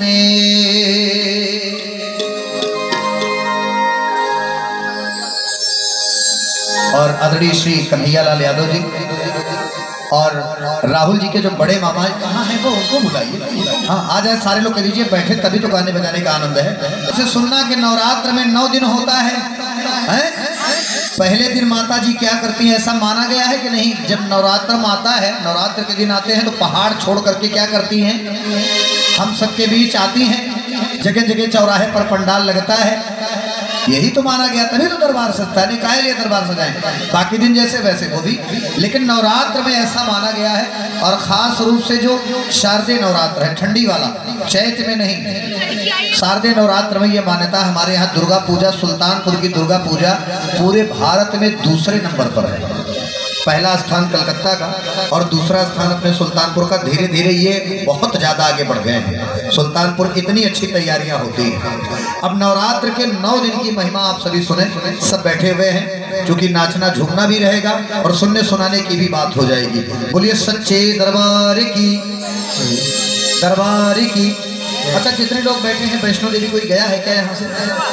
हमने। और आदरणीय श्री कन्हैयालाल यादव जी और राहुल जी के जो बड़े मामा कहाँ हैं वो, उनको बुलाइए। हाँ आ जाए सारे लोग, कह दीजिए बैठे तभी तो गाने बजाने का आनंद है। इसे सुनना कि नवरात्र में 9 दिन होता है, पहले दिन माता जी क्या करती हैं, ऐसा माना गया है कि नहीं, जब नवरात्र में आता है, नवरात्र के दिन आते हैं तो पहाड़ छोड़ करके क्या करती हैं, हम सबके बीच आती हैं, जगह जगह चौराहे पर पंडाल लगता है, यही तो माना गया, तभी तो दरबार सजता है, नहीं काहे लिए दरबार सजाएं, बाकी दिन जैसे वैसे वो भी, लेकिन नवरात्र में ऐसा माना गया है। और खास रूप से जो शारदीय नवरात्र है, ठंडी वाला, चैत में नहीं, शारदीय नवरात्र में यह मान्यता, हमारे यहाँ दुर्गा पूजा, सुल्तानपुर की दुर्गा पूजा पूरे भारत में दूसरे नंबर पर है। पहला स्थान कलकत्ता का और दूसरा स्थान अपने सुल्तानपुर का। धीरे धीरे ये बहुत ज़्यादा आगे बढ़ गए हैं, सुल्तानपुर इतनी अच्छी तैयारियां होती हैं। अब नवरात्र के 9 दिन की महिमा आप सभी सुने, सब बैठे हुए हैं, क्योंकि नाचना झूमना भी रहेगा और सुनने सुनाने की भी बात हो जाएगी। बोलिए सच्चे दरबार की, दरबार की। अच्छा जितने लोग बैठे हैं, वैष्णो देवी कोई गया है क्या यहाँ से?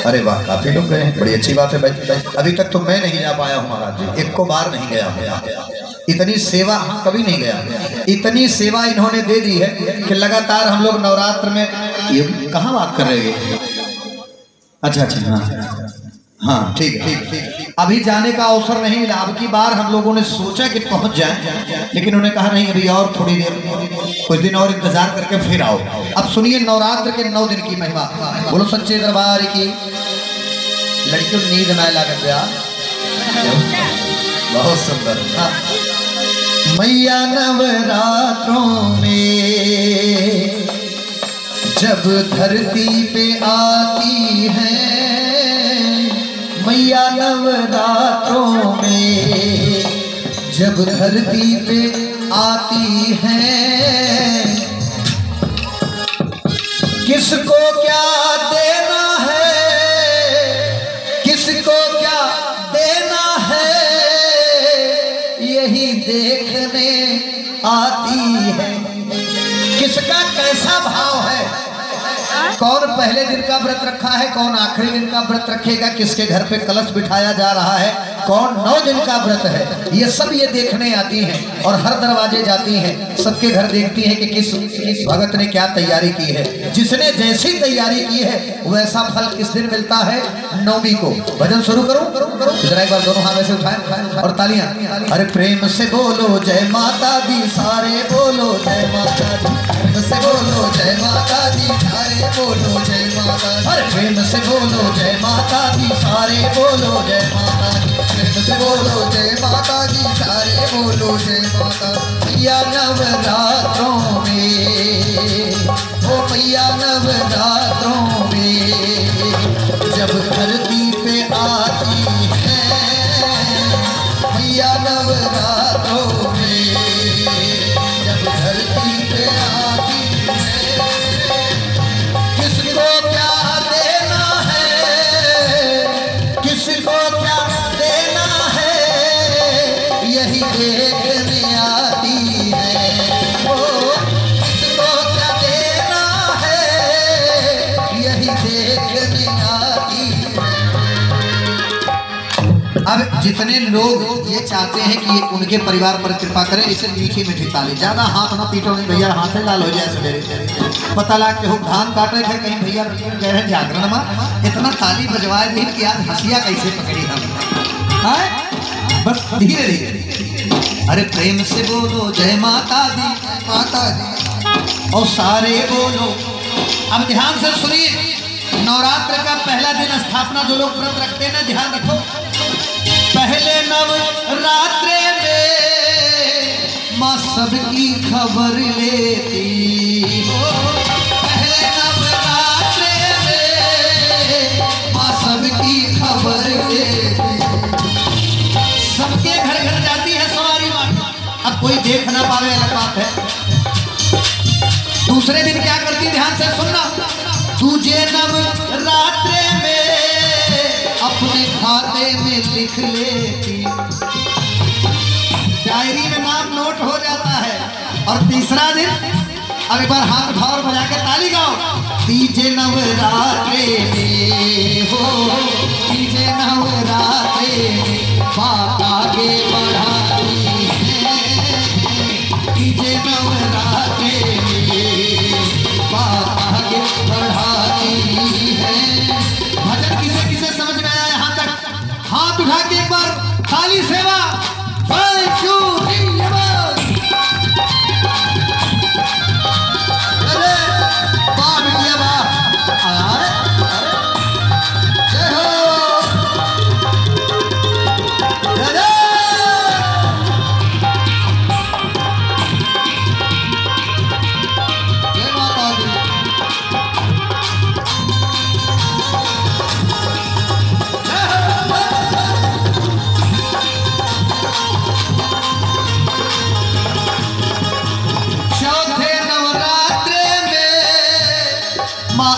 अरे वाह, काफी लोग गए हैं, बड़ी अच्छी बात है भाई। अभी तक तो मैं नहीं जा पाया हूँ महाराज जी, एक को बार नहीं गया हूँ। इतनी सेवा, हाँ कभी नहीं गया, इतनी सेवा इन्होंने दे दी है कि लगातार हम लोग नवरात्र में, ये कहाँ बात कर रहे हैं? अच्छा अच्छा, हाँ हाँ ठीक है, ठीक। अभी जाने का अवसर नहीं मिला, अब की बार हम लोगों ने सोचा कि पहुंच जाएं, लेकिन उन्होंने कहा नहीं अभी और थोड़ी देर, कुछ दिन और इंतजार करके फिर आओ। अब सुनिए नवरात्र के 9 दिन की महिमा। बोलो सच्चे दरबार की। लड़कियों नींद ना लागत यार, बहुत सुंदर। हाँ। मैया नवरात्रों में जब धरती पे आती है, मैया नवरात्रों में जब धरती पे आती है, किसको क्या देना है, किसको क्या देना है, यही देखने आती है। किसका कैसा भाव है, कौन पहले दिन का व्रत रखा है, कौन आखिरी दिन का व्रत रखेगा, किसके घर पे कलश बिठाया जा रहा है, कौन 9 दिन का व्रत है, ये सब ये देखने आती हैं। और हर दरवाजे जाती हैं, सबके घर देखती हैं कि किस भगत ने क्या तैयारी की है। जिसने जैसी तैयारी की है वैसा फल किस दिन मिलता है, 9वीं को। भजन शुरू करूं? जरा एक बार दोनों हाथ ऐसे उठाएं और तालियां। अरे प्रेम से बोलो जय माता दी, सारे बोलो जय माता दी, प्रेम से बोलो जय माता दी, सारे बोलो जय माता दी। अरे प्रेम से बोलो जय माता दी, सारे बोलो जय माता दी, प्रेम से बोलो जय माता दी, सारे बोलो जय माता। मैया नवरात्रों में, ओ मैया नवरात्रों में जब धरती पे आती है, मैया नवरात्रों में जब धरती पे आती है, किसको क्या देना है, किसको क्या देना है, यही देखने आती है। ओ किसको क्या देना है, यही देखने आती है। अब जितने लोग ये चाहते हैं कि उनके परिवार पर कृपा करें, इसे मीठी मीठी ताली, ज्यादा हाथ ना पीटो, नहीं भैया हाथ से लाल हो जाए सवेरे, पता लग के हो धान काटे थे कहीं भैया कह रहे जागरण में, इतना ताली बजवाए थे कि आज हंसिया कैसे पकड़ी हम, बस धीरे धीरे। अरे प्रेम से बोलो जय माता दी, माता दी, और सारे बोलो। अब ध्यान से सुनिए, नवरात्र का पहला दिन स्थापना जो लोग व्रत रखते हैं ना, ध्यान रखो, पहले नवरात्रे में माँ सबकी खबर लेती हो, पहले नवरात्रे में माँ सबकी खबर लेती, सबके घर घर जाती है सवारी माँ। अब कोई देख ना पावे अलग बात है। दूसरे दिन क्या करती, ध्यान से सुनना, तुझे नवरात्रे में अपने खाते में लिख लेती, डायरी में नाम नोट हो जाता है। और तीसरा दिन, अब एक बार हाथ उठाओ और बजा के ताली गाओ, तीजे नवरात्रे में हो, तीजे नवरात्रे में बात आगे बढ़ाती है, तीजे नवरात्रे में बात आगे बढ़ाती है। भजन किसे किसे समझ में आया यहाँ तक हाथ उठा के एक बार खाली सेवा।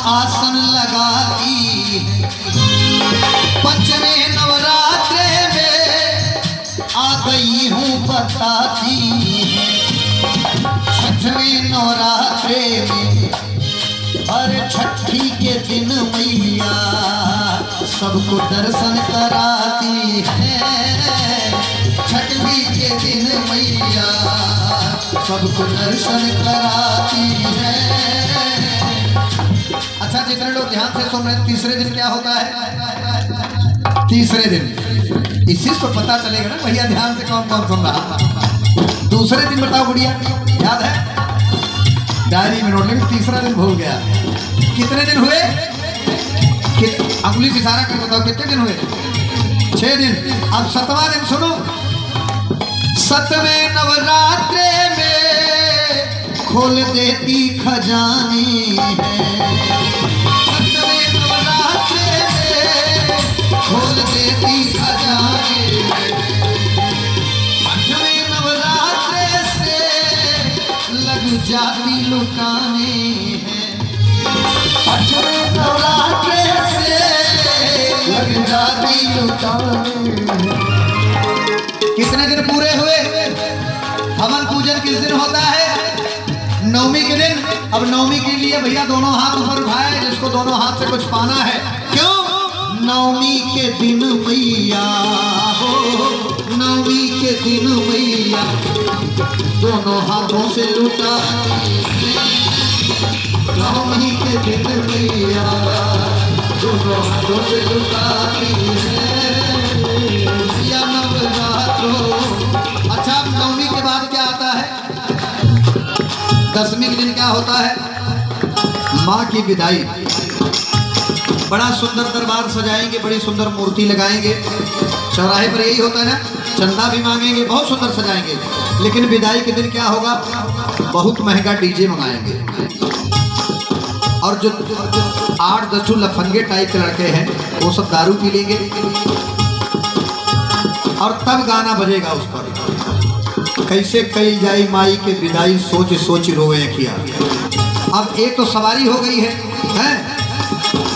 आसन लगाती है, पंचवें नवरात्रे में आ गई हूँ बताती है, छठवें नवरात्रे में हर छठी के दिन मैया सबको दर्शन कराती है, छठवीं के दिन मैया सबको दर्शन कराती है। अच्छा जितने लोग ध्यान से सुन रहे हैं, तीसरे दिन क्या होता है? तीसरे दिन इसी को पता चलेगा ना भैया ध्यान से कौन कौन सुन रहा। दूसरे दिन बताओ गुड़िया, याद है? डायरी में नोट, लेकिन तीसरा दिन भूल गया। कितने दिन हुए? अंगुली से इशारा कर बताओ कितने दिन हुए? 6 दिन। अब 7वां दिन सुनो। 7वें नवरात्रे में खोल देती खजाने है, 7वें नवरात्रे में खोल देती खजाने, 8वें नवरात्रे से लग जाती लुटाने हैं, 8वें नवरात्रे से लग जाती लुटाने। कितने दिन पूरे हुए? हवन पूजन किस दिन होता है? नवमी के दिन। अब नवमी के लिए भैया दोनों हाथ ऊपर उठाए, जिसको दोनों हाथ से कुछ पाना है। क्यों? नवमी के दिन मैया हो, नवमी के दिन मैया दोनों हाथों से लुटा, नवमी के दिन मैया दोनों हाथों से लुटाती है या नवरात्रों। अच्छा अब नवमी के बाद क्या आता है? 10वीं के दिन क्या होता है? माँ की विदाई। बड़ा सुंदर दरबार सजाएंगे, बड़ी सुंदर मूर्ति लगाएंगे। चौराहे पर यही होता है ना, चंदा भी मांगेंगे, बहुत सुंदर सजाएंगे। लेकिन विदाई के दिन क्या होगा? बहुत महंगा डीजे मंगाएंगे, और जो 8-10 लफंगे टाइप के लड़के हैं वो सब दारू पी लेंगे, और तब गाना बजेगा उस पर, कैसे कई जाई माई के विदाई सोच सोच रोए किया। अब एक तो सवारी हो गई है,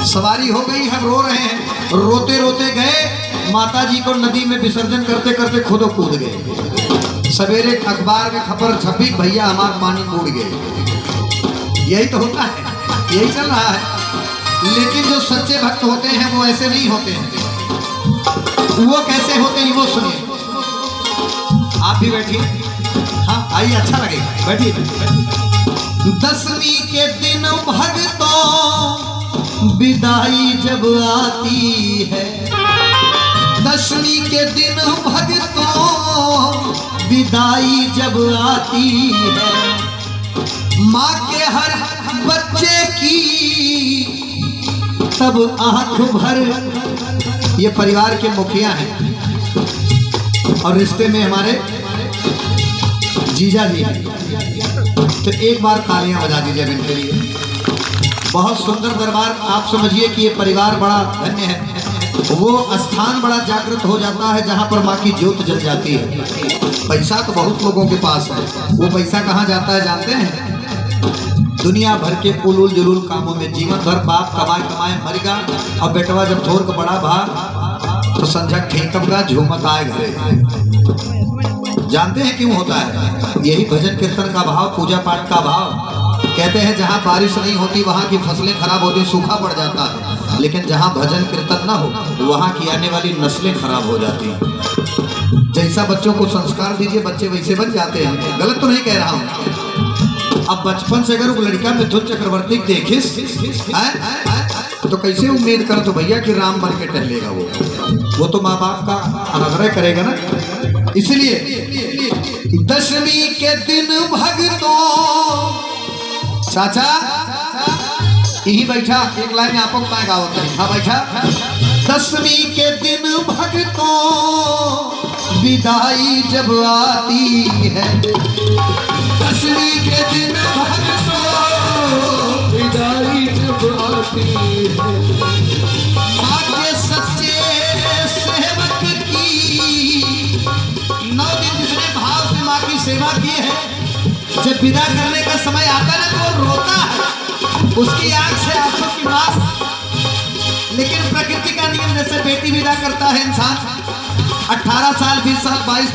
सवारी हो गई है, रो रहे हैं, रोते रोते गए माता जी को नदी में विसर्जन करते करते खुद कूद गए। सवेरे अखबार में खबर छपी, भैया हमारा पानी कूद गए। यही तो होता है, यही चल रहा है। लेकिन जो सच्चे भक्त होते हैं वो ऐसे नहीं होते हैं। वो कैसे होते हैं वो सुनिए। आप भी बैठिए, हाँ आइए, अच्छा लगेगा, बैठिए। 10वीं के दिन भक्तों विदाई जब आती है, 10वीं के दिन भक्तों विदाई जब आती है, माँ के हर बच्चे की तब आंख भर। ये परिवार के मुखिया हैं और रिश्ते में हमारे जीजा जी हैं, तो एक बार तालियां बजा दीजिए इनके लिए। बहुत सुंदर दरबार। आप समझिए कि ये परिवार बड़ा धन्य है। वो स्थान बड़ा जागृत हो जाता है जहाँ पर माँ की ज्योत जल जाती है। पैसा तो बहुत लोगों के पास है, वो पैसा कहाँ जाता है जानते हैं? दुनिया भर के उलूल जुलूल कामों में। जीवन भर बाप कमाए कमाए मरेगा, और बेटवा जब थोर का बड़ा भाग तो संझा ठेकब का झूमक आए घरे। जानते हैं क्यों होता है? यही भजन कीर्तन का भाव, पूजा पाठ का भाव। कहते हैं जहाँ बारिश नहीं होती वहाँ की फसलें खराब होती, सूखा पड़ जाता है, लेकिन जहाँ भजन कीर्तन ना हो वहाँ की आने वाली नस्लें खराब हो जाती हैं। जैसा बच्चों को संस्कार दीजिए बच्चे वैसे बन जाते हैं। गलत तो नहीं कह रहा हूँ। अब बचपन से अगर वो लड़का मिथुन चक्रवर्ती देखिस तो कैसे उम्मीद कर तो भैया कि राम बन के टहलेगा वो तो माँ बाप का अनादर करेगा ना। इसलिए दशमी के दिन भक्तों, चाचा यही बैठा एक लाइन आपको पाएगा होता है। हाँ बैठा। दशमी के दिन भक्तों विदाई जब आती है, दशमी के दिन भक्तों विदाई जब आती है, माँ के सच्चे सेवक की 9 दिन जिसने भाव से माँ की सेवा की है, जब विदा करने का समय आता है ना तो वो रोता है, उसकी आंख से आंसू की मार। लेकिन प्रकृति का नियम जैसे बेटी विदा करता है इंसान, 18 साल 20 साल 22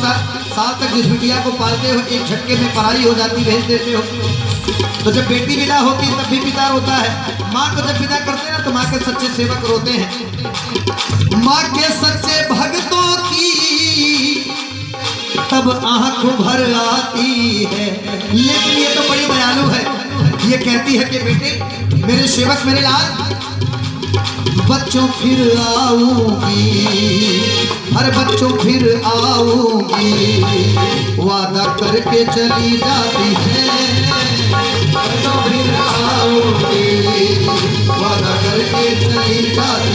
साल तक जिस बिटिया को पालते हो एक झटके में पराई हो जाती, भेज देते हो। तो जब बेटी विदा होती है तब भी पिता रोता है। माँ को जब विदा करते हैं ना तो माँ के सच्चे सेवक रोते हैं। माँ के सच्चे भक्तों की तब आंख भर आती है। लेकिन ये तो बड़ी दयालु है, ये कहती है कि बेटे मेरे सेवक मेरे लाल बच्चों फिर आऊंगी, अरे बच्चों फिर आऊंगी, वादा करके चली जाती है, बच्चों फिर आऊंगी, वादा करके चली जाती